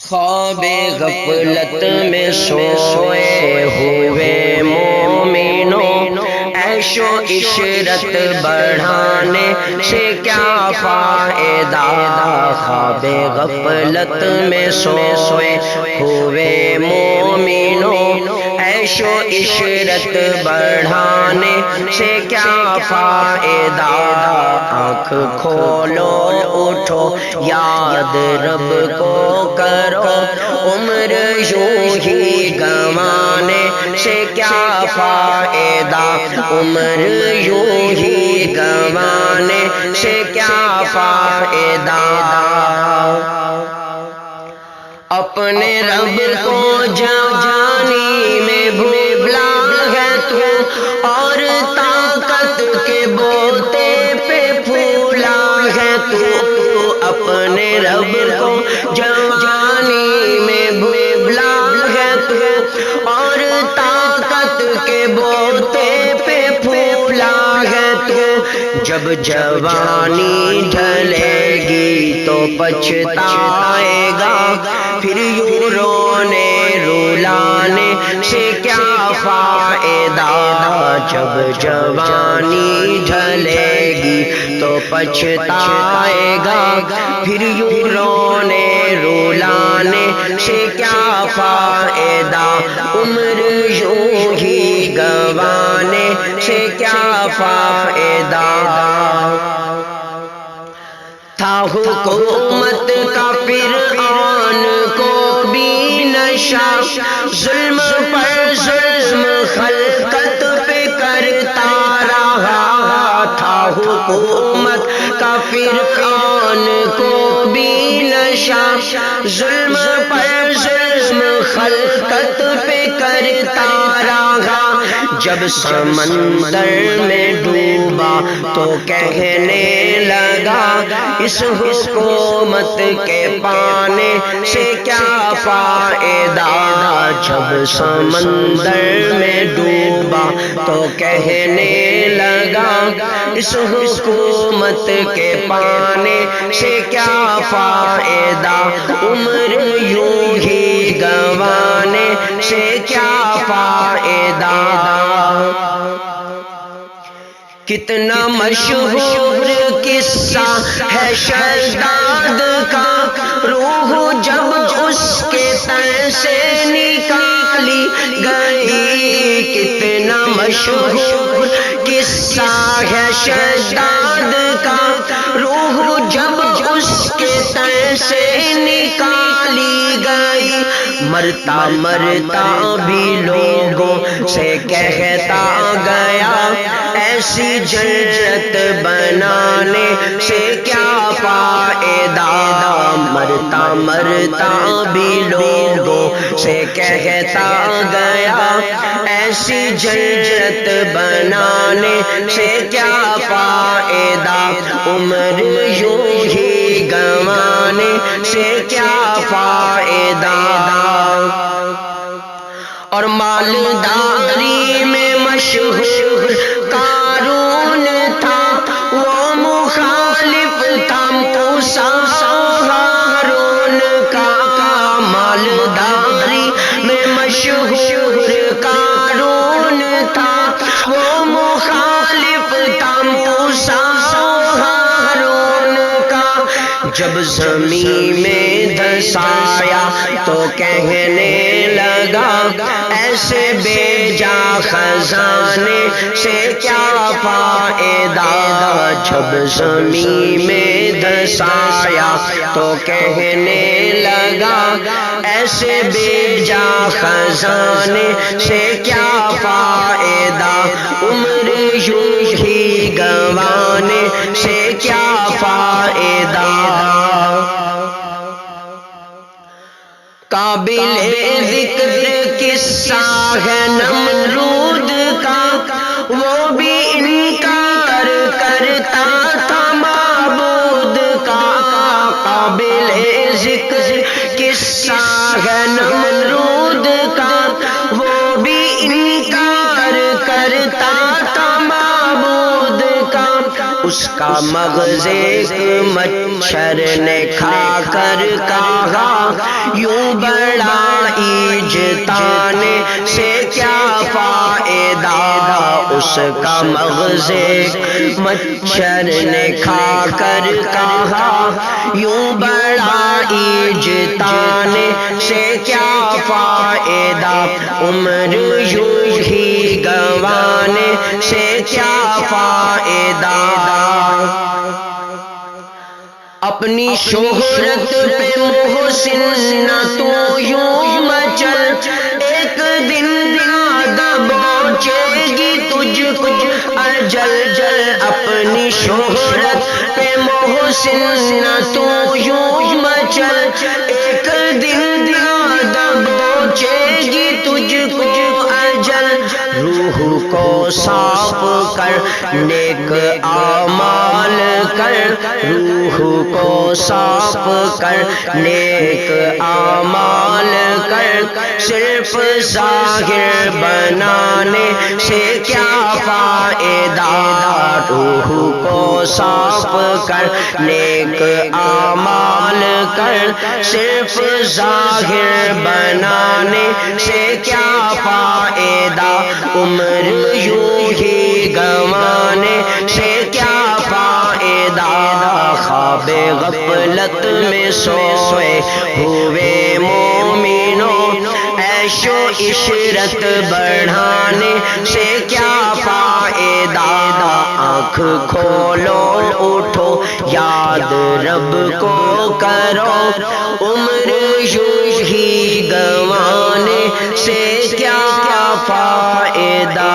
خواب غفلت میں سوئے ہوئے مومنوں، عیش و عشرت بڑھانے سے کیا فائدہ؟ خواب غفلت میں سوئے ہوئے مومنوں، عیش و عشرت بڑھانے سے کیا فائدہ؟ آنکھ کھولو اٹھو یاد رب کو کرو، عمر یوں ہی گنوانے سے کیا فائدہ؟ عمر یوں ہی گنوانے سے کیا فائدہ؟ اپنے رب کو جوانی میں بھولا ہے تو، اور طاقت کے بوتے پہ پھولا ہے تو، اپنے رب کو جوانی میں بھولا ہے تو، اور طاقت کے بوتے پہ پھولا ہے تو، جب جوانی ڈھلے گی تو پچھتائے گا، پھر یوں رونے رلانے سے کیا فائدہ؟ جب جوانی ڈھلے گی تو پچھتائے گا، پھر یوں رونے رلانے سے کیا فائدہ؟ عمر یوں ہی گنوانے سے کیا فائدہ؟ تھا حکومت کا فرعون کو بھی نشہ، ظلم پر ظلم خلقت پہ کرتا رہا۔ تھا حکومت کا فرعون کو بھی نشہ، ظلم پر ظلم خلقت پہ کرتا رہا۔ جب سمندر میں ڈوبا تو کہنے لگا، اس حکومت کے پانے سے کیا فائدہ؟ جب سمندر میں ڈوبا تو کہنے لگا، اس حکومت کے پانے سے کیا فائدہ؟ عمر یوں ہی گنوانے سے کیا فائدہ؟ کتنا مشہور قصہ ہے شداد کا، روح جب اس کے تن سے نکالی گئی۔ کتنا مشہور قصہ ہے شداد کا، روح جب اس کے تن سے نکالی گئی۔ مرتا مرتا بھی لوگوں سے کہتا گیا، ایسی جنت بنانے سے کیا فائدہ؟ مرتا مرتا بھی لوگوں سے کہتا گیا، ایسی جنت بنانے سے کیا فائدہ؟ عمر یوں ہی گنوانے سے کیا فائدہ؟ اور مالداری میں مشہور قارون تھا، وہ مخالف تھا موسیٰ ہارون کا۔ مالداری میں مشہور قارون تھا، وہ مخالف تھا موسیٰ ہارون کا۔ جب زمین میں دھسایا تو کہنے لگا، ایسے بے جا خزانے سے کیا فائدہ؟ جب زمین میں دھسایا تو کہنے لگا، ایسے بے جا خزانے سے کیا فائدہ؟ عمر یوں ہی گنوانے سے کیا فائدہ؟ قابل ذکر قصہ ہے نمرود کا، وہ بھی انکار کرتا تھا معبود کا۔ قابل ذکر قصہ ہے نمرود کا، وہ بھی انکار کرتا تھا معبود کا۔ اس کا مغز ایک مچھر نے کھا کر کہا یوں بڑائی جتانے سے کیا فائدہ اس کا مغز ایک مچھر نے کھا کر کہا یوں بڑائی جتانے سے کیا فائدہ عمر یوں ہی گنوانے سے کیا فائدہ اپنی شہرت پہ محسن نہ تو یوں مچل ایک دن یاد پہنچے گی تجھ کو اجل اپنی شہرت پہ محسن نہ تو یوں مچل ایک دن یاد پہنچے گی تجھ کو اجل روح کو صاف کر نیک اعمال کر روح کو صاف کر نیک اعمال کر صرف ظاہر بنانے سے کیا فائدہ روح کو صاف کر نیک اعمال کر صرف ظاہر بنانے سے کیا فائدہ عمر یوں ہی گنوانے سے کیا فائدہ خواب غفلت میں سوئے ہوئے مومنوں عیش و عشرت بڑھانے سے کیا فائدہ آنکھ کھولو اٹھو یاد رب کو کرو عمر یوں ہی گنوانے سے کیا فائدہ